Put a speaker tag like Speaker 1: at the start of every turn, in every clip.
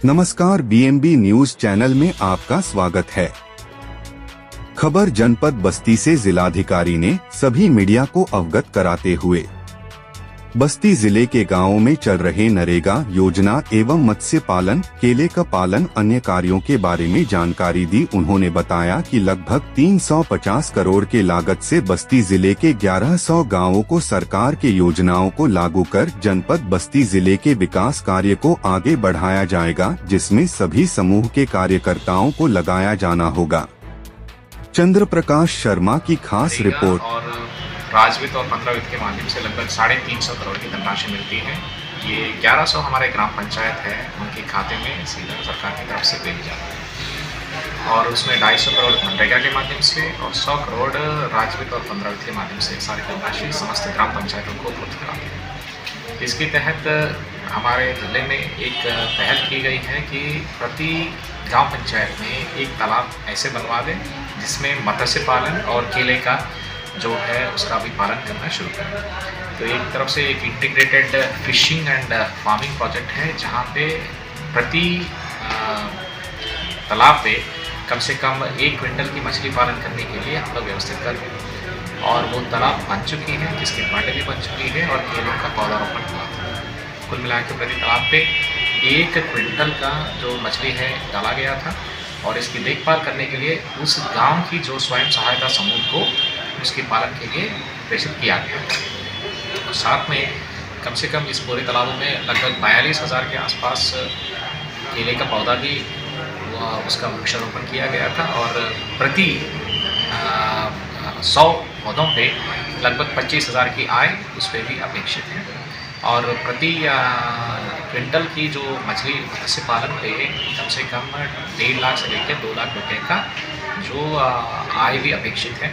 Speaker 1: नमस्कार, BMB news channel में आपका स्वागत है। खबर जनपद बस्ती से जिलाधिकारी ने सभी मीडिया को अवगत कराते हुए बस्ती जिले के गांवों में चल रहे नरेगा योजना एवं मत्स्य पालन, केले का पालन अन्य कार्यों के बारे में जानकारी दी। उन्होंने बताया कि लगभग 350 करोड़ के लागत से बस्ती जिले के 1100 गांवों को सरकार के योजनाओं को लागू कर जनपद बस्ती जिले के विकास कार्य को आगे बढ़ाया जाएगा, जिसमें सभी समूह के कार्यकर्ताओं को लगाया जाना होगा। चंद्र प्रकाश शर्मा की खास रिपोर्ट।
Speaker 2: राजवित्त और 15 वित्त के माध्यम से लगभग 350 करोड़ की धनराशि मिलती है। ये 1100 हमारे ग्राम पंचायत है, उनके खाते में सीधा सरकार की तरफ से भेजी जाती है और उसमें 250 करोड़ मनरेगा के माध्यम से और 100 करोड़ राजवित्त और 15 वित्त के माध्यम से सारी धनराशि समस्त ग्राम पंचायतों को उपलब्ध कराती है। इसके तहत हमारे जिले में एक पहल की गई है कि प्रति गाँव पंचायत में एक तालाब ऐसे बनवा दें जिसमें मत्स्य पालन और केले का जो है उसका भी पालन करना शुरू करें। तो एक तरफ से एक integrated fishing and farming project है, जहाँ पे प्रति तालाब पे कम से कम 1 क्विंटल की मछली पालन करने के लिए हम लोग व्यवस्थित कर रहे हैं और वो तालाब बन चुकी है, जिसकी फंड भी बन चुकी है और केलों का पौधारोपण हुआ था। कुल मिलाकर प्रति तालाब पे 1 क्विंटल का जो मछली है डाला गया था और इसकी देखभाल करने के लिए उस गांव की जो स्वयं सहायता समूह को उसके पालन के लिए प्रेषित किया गया है। तो साथ में कम से कम इस पूरे तालाबों में लगभग 42,000 के आसपास केले का पौधा भी उसका वृक्षारोपण किया गया था और प्रति 100 पौधों पे लगभग 25,000 की आय उस पर भी अपेक्षित है और प्रति क्विंटल की जो मछली मत्स्य पालन पे कम से कम 1.5 लाख से लेकर 2 लाख रुपये का जो आय भी अपेक्षित है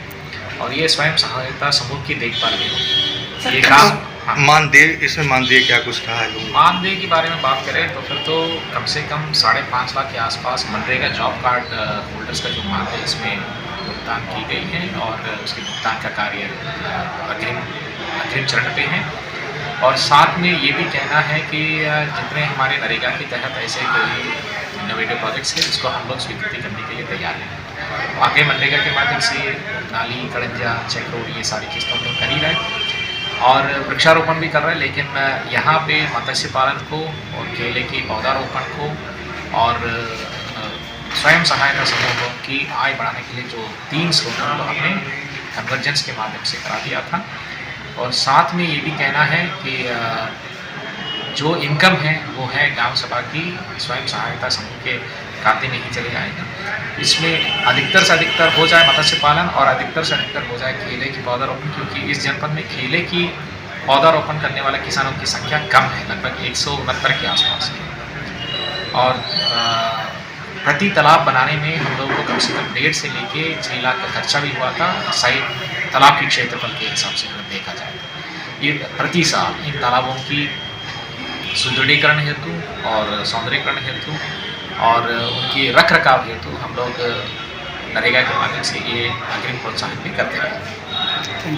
Speaker 2: और ये स्वयं सहायता समूह की देखभाल भी होगी। ये काम
Speaker 3: मानदेय, इसमें मानदेय क्या कुछ रहा है?
Speaker 2: मानदेय के बारे में बात करें तो फिर तो कम से कम 5.5 लाख के आसपास मनरेगा जॉब कार्ड होल्डर्स का जो मानदेय इसमें भुगतान की गई है और उसके भुगतान का कार्य अग्रिम चरण पे है। और साथ में ये भी कहना है कि जितने हमारे नरेगा के तहत ऐसे कोई इनोवेटिव प्रोजेक्ट्स हैं जिसको हम लोग स्वीकृति करने के लिए तैयार हैं। आगे मनरेगा के माध्यम से नाली, कड़ंजा, चेक रोड ये सारी चीज़ तो हम लोग कर ही रहे हैं और वृक्षारोपण भी कर रहे हैं, लेकिन यहाँ पे मत्स्य पालन को और केले की पौधारोपण को और स्वयं सहायता समूहों की आय बढ़ाने के लिए जो 3 स्रोतों को हमने कन्वर्जेंस के माध्यम से करा दिया था। और साथ में ये भी कहना है कि जो इनकम है वो है गांव सभा की स्वयं सहायता समूह के खाते में ही चले जाएगा। इसमें अधिकतर से अधिकतर हो जाए मत्स्य पालन और अधिकतर से अधिकतर हो जाए केले की पौधारोपण, क्योंकि इस जनपद में केले की पौधारोपण करने वाले किसानों की संख्या कम है, लगभग 169 के आसपास है और प्रति तालाब बनाने में हम लोगों को कम से कम 1.5 से लेके 6 लाख का खर्चा भी हुआ था, सही तालाब की क्षेत्रफल के हिसाब से अगर देखा जाए तो। ये प्रति साल इन तालाबों की सुदृढ़ीकरण हेतु और सौंदर्यीकरण हेतु और उनकी रख रखाव हेतु हम लोग नरेगा के माध्यम से ये अग्रिम प्रोत्साहन भी करते रहे।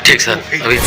Speaker 3: ठीक सर, अभी